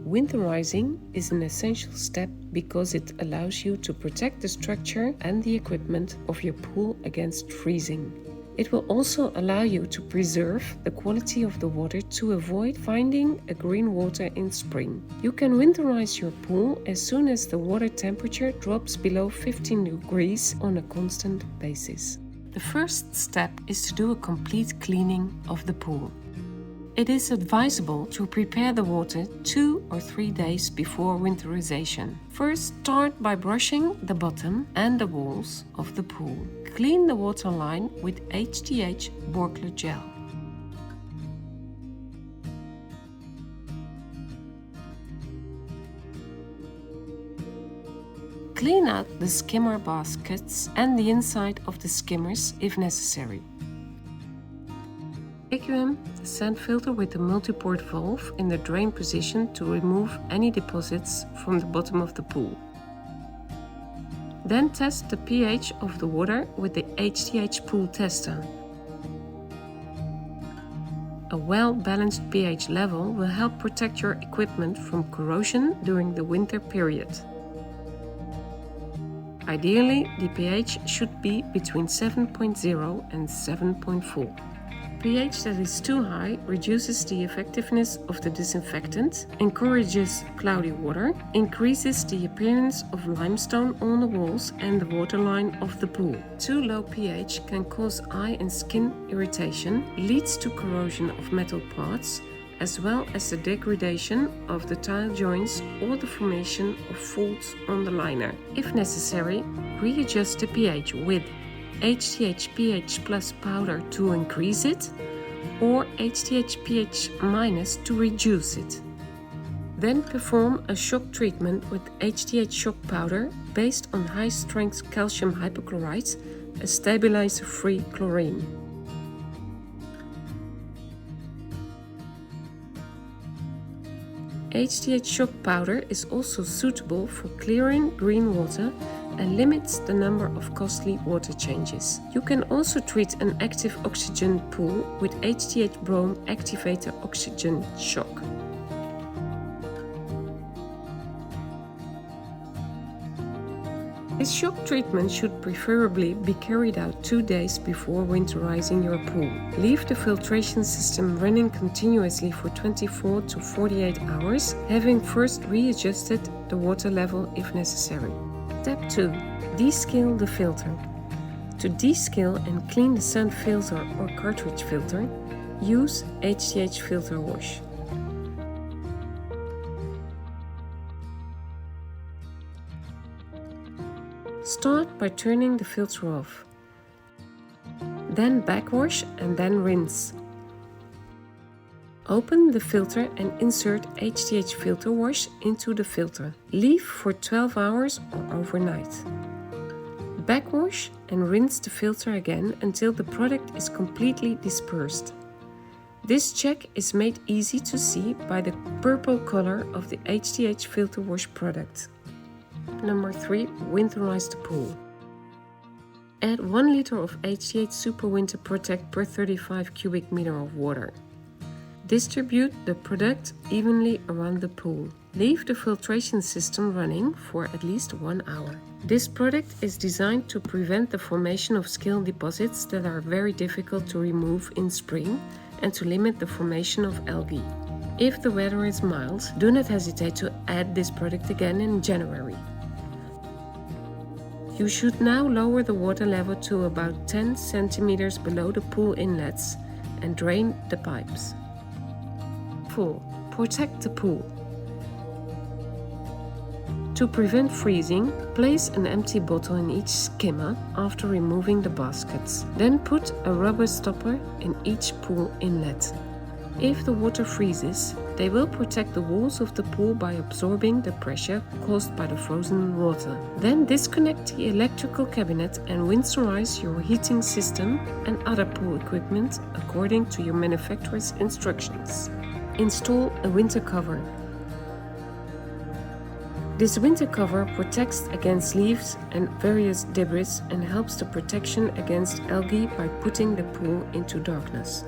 Winterizing is an essential step because it allows you to protect the structure and the equipment of your pool against freezing. It will also allow you to preserve the quality of the water to avoid finding a green water in spring. You can winterize your pool as soon as the water temperature drops below 15 degrees on a constant basis. The first step is to do a complete cleaning of the pool. It is advisable to prepare the water 2 or 3 days before winterization. First, start by brushing the bottom and the walls of the pool. Clean the water line with HDH Borkler gel. Clean out the skimmer baskets and the inside of the skimmers if necessary. Vacuum the sand filter with the multi-port valve in the drain position to remove any deposits from the bottom of the pool. Then test the pH of the water with the HDH pool tester. A well-balanced pH level will help protect your equipment from corrosion during the winter period. Ideally, the pH should be between 7.0 and 7.4. pH that is too high reduces the effectiveness of the disinfectant, encourages cloudy water, increases the appearance of limestone on the walls and the waterline of the pool. Too low pH can cause eye and skin irritation, leads to corrosion of metal parts, as well as the degradation of the tile joints or the formation of faults on the liner. If necessary, readjust the pH with HDH pH plus powder to increase it, or HDH pH minus to reduce it. Then perform a shock treatment with HDH shock powder based on high-strength calcium hypochlorite, a stabilizer-free chlorine. HDH shock powder is also suitable for clearing green water and limits the number of costly water changes. You can also treat an active oxygen pool with HDH brome activator oxygen shock. This shock treatment should preferably be carried out 2 days before winterizing your pool. Leave the filtration system running continuously for 24 to 48 hours, having first readjusted the water level if necessary. Step 2. Descale the filter. To descale and clean the sand filter or cartridge filter, use HDH filter wash. Start by turning the filter off. Then backwash and then rinse. Open the filter and insert HDH filter wash into the filter. Leave for 12 hours or overnight. Backwash and rinse the filter again until the product is completely dispersed. This check is made easy to see by the purple color of the HDH filter wash product. Number 3. Winterize the pool. Add 1 liter of HDH Super Winter Protect per 35 cubic meter of water. Distribute the product evenly around the pool. Leave the filtration system running for at least 1 hour. This product is designed to prevent the formation of scale deposits that are very difficult to remove in spring and to limit the formation of algae. If the weather is mild, do not hesitate to add this product again in January. You should now lower the water level to about 10 centimeters below the pool inlets and drain the pipes. 4. Protect the pool. To prevent freezing, place an empty bottle in each skimmer after removing the baskets. Then put a rubber stopper in each pool inlet. If the water freezes, they will protect the walls of the pool by absorbing the pressure caused by the frozen water. Then disconnect the electrical cabinet and winterize your heating system and other pool equipment according to your manufacturer's instructions. Install a winter cover. This winter cover protects against leaves and various debris and helps the protection against algae by putting the pool into darkness.